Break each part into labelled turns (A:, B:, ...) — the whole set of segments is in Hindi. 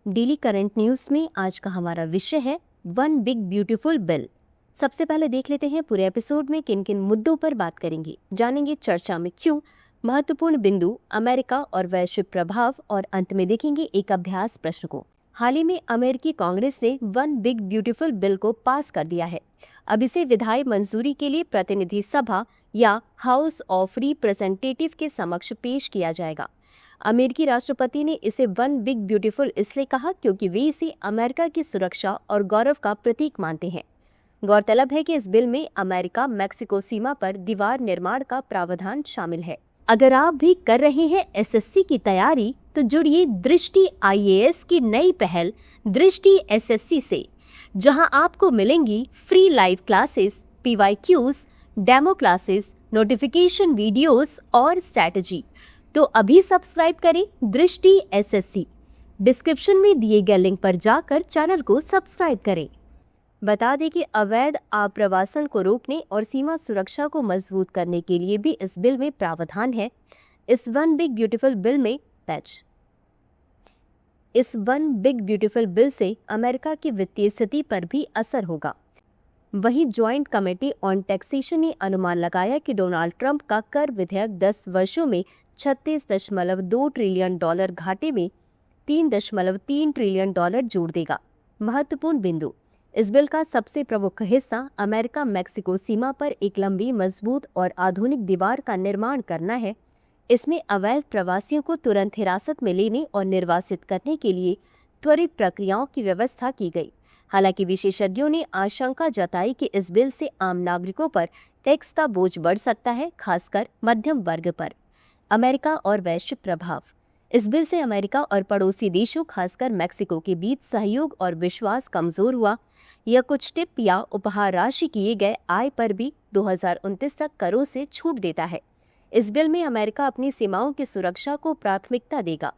A: डेली करंट न्यूज में आज का हमारा विषय है वन बिग ब्यूटीफुल बिल। सबसे पहले देख लेते हैं पूरे एपिसोड में किन किन मुद्दों पर बात करेंगे, जानेंगे चर्चा में क्यों, महत्वपूर्ण बिंदु, अमेरिका और वैश्विक प्रभाव और अंत में देखेंगे एक अभ्यास प्रश्न को। हाल ही में अमेरिकी कांग्रेस ने वन बिग ब्यूटीफुल बिल को पास कर दिया है। अब इसे विधायी मंजूरी के लिए प्रतिनिधि सभा या हाउस ऑफ रिप्रेजेंटेटिव के समक्ष पेश किया जाएगा। अमेरिकी राष्ट्रपति ने इसे वन बिग ब्यूटीफुल इसलिए कहा क्योंकि वे इसे अमेरिका की सुरक्षा और गौरव का प्रतीक मानते हैं। गौरतलब है कि इस बिल में अमेरिका मैक्सिको सीमा पर दीवार निर्माण का प्रावधान शामिल है। अगर आप भी कर रहे हैं एसएससी की तैयारी तो जुड़िए दृष्टि आईएएस की नई पहल दृष्टि एसएससी से, जहां आपको मिलेंगी free live classes, PYQs, demo classes, notification videos और स्ट्रैटेजी। तो अभी सब्सक्राइब करें दृष्टि एसएससी। डिस्क्रिप्शन में दिए गए लिंक पर जाकर चैनल को सब्सक्राइब करें। बता दें कि अवैध आप्रवासन को रोकने और सीमा सुरक्षा को मजबूत करने के लिए भी इस बिल में प्रावधान है। इस वन बिग ब्यूटीफुल बिल से अमेरिका की वित्तीय स्थिति पर भी असर होगा। वहीं ज्वाइंट कमेटी ऑन टैक्सेशन ने अनुमान लगाया कि डोनाल्ड ट्रंप का कर विधेयक 10 वर्षों में 36.2 ट्रिलियन डॉलर घाटे में 3.3 ट्रिलियन डॉलर जोड़ देगा। महत्वपूर्ण बिंदु, इस बिल का सबसे प्रमुख हिस्सा अमेरिका मैक्सिको सीमा पर एक लंबी, मजबूत और आधुनिक दीवार का निर्माण करना है। इसमें अवैध प्रवासियों को तुरंत हिरासत में लेने और निर्वासित करने के लिए त्वरित प्रक्रियाओं की व्यवस्था की गई। हालांकि विशेषज्ञों ने आशंका जताई कि इस बिल से आम नागरिकों पर टैक्स का बोझ बढ़ सकता है, खासकर मध्यम वर्ग पर। अमेरिका और वैश्विक प्रभाव, इस बिल से अमेरिका और पड़ोसी देशों खासकर मैक्सिको के बीच सहयोग और विश्वास कमजोर हुआ। यह कुछ टिप या उपहार राशि किए गए आय पर भी 2029 तक करों से छूट देता है। इस बिल में अमेरिका अपनी सीमाओं की सुरक्षा को प्राथमिकता देगा।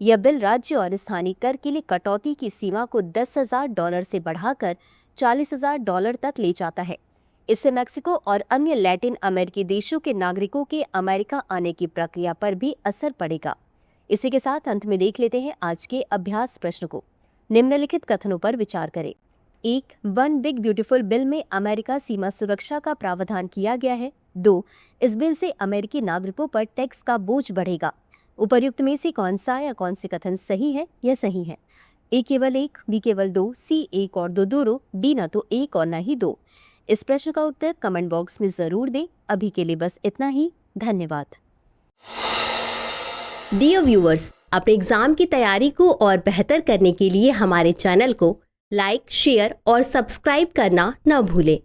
A: यह बिल राज्य और स्थानीय कर के लिए कटौती की सीमा को $10,000 से बढ़ाकर $40,000 तक ले जाता है। इससे मैक्सिको और अन्य लैटिन अमेरिकी देशों के नागरिकों के अमेरिका आने की प्रक्रिया पर भी असर पड़ेगा। इसी के साथ अंत में देख लेते हैं आज के अभ्यास प्रश्न को। निम्नलिखित कथनों पर विचार करें। 1. वन बिग ब्यूटीफुल बिल में अमेरिका सीमा सुरक्षा का प्रावधान किया गया है। 2. इस बिल से अमेरिकी नागरिकों पर टैक्स का बोझ बढ़ेगा। उपर्युक्त में से कौन सा या कौन से कथन सही है या सही है? ए केवल 1, बी केवल 2, सी 1 और 2 दोनों, डी न तो 1 और न ही 2। इस प्रश्न का उत्तर कमेंट बॉक्स में जरूर दें। अभी के लिए बस इतना ही। धन्यवाद। डियर व्यूअर्स, अपने एग्जाम की तैयारी को और बेहतर करने के लिए हमारे चैनल को लाइक, शेयर और सब्सक्राइब करना न भूलें।